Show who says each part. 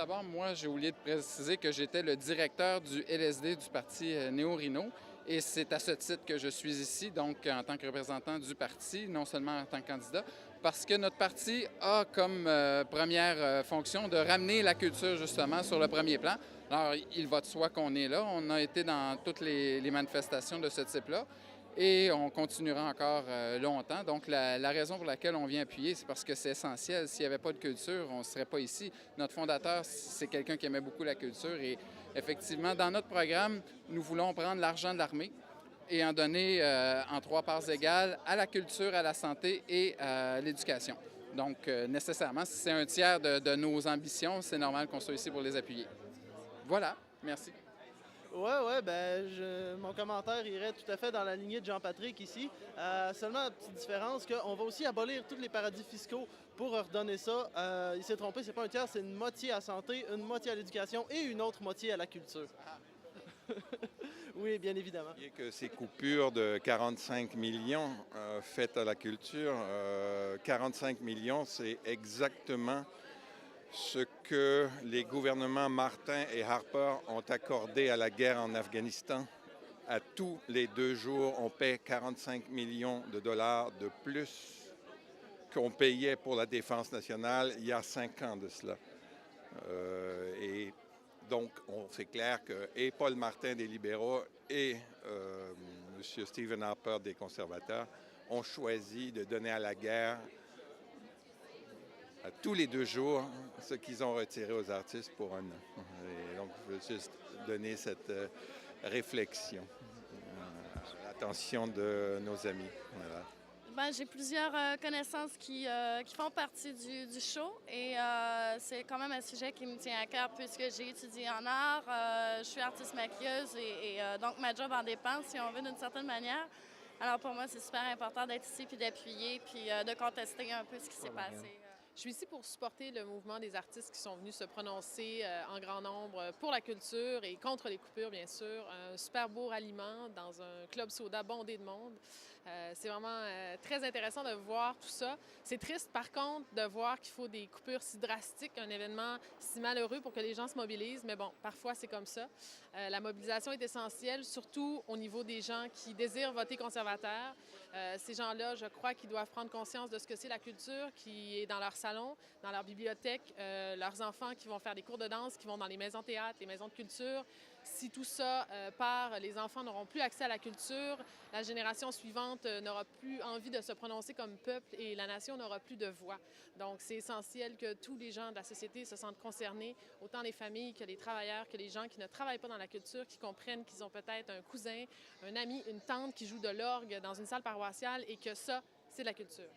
Speaker 1: d'abord, moi, j'ai oublié de préciser que j'étais le directeur du LSD du parti Néo-Rino. Et c'est à ce titre que je suis ici, donc en tant que représentant du parti, non seulement en tant que candidat, parce que notre parti a comme première fonction de ramener la culture justement sur le premier plan. Alors, il va de soi qu'on est là. On a été dans toutes les manifestations de ce type-là. Et on continuera encore longtemps. Donc, la raison pour laquelle on vient appuyer, c'est parce que c'est essentiel. S'il n'y avait pas de culture, on ne serait pas ici. Notre fondateur, c'est quelqu'un qui aimait beaucoup la culture. Et effectivement, dans notre programme, nous voulons prendre l'argent de l'armée et en donner en 3 parts égales à la culture, à la santé et à l'éducation. Donc, nécessairement, si c'est un tiers de nos ambitions, c'est normal qu'on soit ici pour les appuyer. Voilà, merci.
Speaker 2: Ouais, mon commentaire irait tout à fait dans la lignée de Jean-Patrick ici. Seulement, la petite différence qu'on va aussi abolir tous les paradis fiscaux pour redonner ça. Il s'est trompé, c'est pas un tiers, c'est une moitié à santé, une moitié à l'éducation et une autre moitié à la culture. Oui, bien évidemment.
Speaker 3: Bien que ces coupures de 45 millions faites à la culture, 45 millions, c'est exactement ce que les gouvernements Martin et Harper ont accordé à la guerre en Afghanistan. À tous les 2 jours, on paie 45 millions de dollars de plus qu'on payait pour la défense nationale il y a 5 ans de cela. Et donc, c'est clair que et Paul Martin des libéraux et M. Stephen Harper des conservateurs ont choisi de donner à la guerre à tous les 2 jours ce qu'ils ont retiré aux artistes pour 1 an. Et donc, je veux juste donner cette réflexion à l'attention de nos amis. Voilà.
Speaker 4: Ben, j'ai plusieurs connaissances qui font partie du show et c'est quand même un sujet qui me tient à cœur puisque j'ai étudié en art, je suis artiste maquilleuse et donc ma job en dépend, si on veut, d'une certaine manière. Alors pour moi, c'est super important d'être ici puis d'appuyer puis de contester un peu ce qui s'est passé.
Speaker 5: Je suis ici pour supporter le mouvement des artistes qui sont venus se prononcer en grand nombre pour la culture et contre les coupures, bien sûr. Un super beau ralliement dans un club soda bondé de monde. C'est vraiment très intéressant de voir tout ça. C'est triste, par contre, de voir qu'il faut des coupures si drastiques, un événement si malheureux pour que les gens se mobilisent. Mais bon, parfois, c'est comme ça. La mobilisation est essentielle, surtout au niveau des gens qui désirent voter conservateur. Ces gens-là, je crois qu'ils doivent prendre conscience de ce que c'est la culture qui est dans leur salon, dans leur bibliothèque, leurs enfants qui vont faire des cours de danse, qui vont dans les maisons théâtre, les maisons de culture. Si tout ça part, les enfants n'auront plus accès à la culture, la génération suivante n'aura plus envie de se prononcer comme peuple et la nation n'aura plus de voix. Donc, c'est essentiel que tous les gens de la société se sentent concernés, autant les familles que les travailleurs, que les gens qui ne travaillent pas dans la culture, qui comprennent qu'ils ont peut-être un cousin, un ami, une tante qui joue de l'orgue dans une salle paroissiale et que ça, c'est la culture.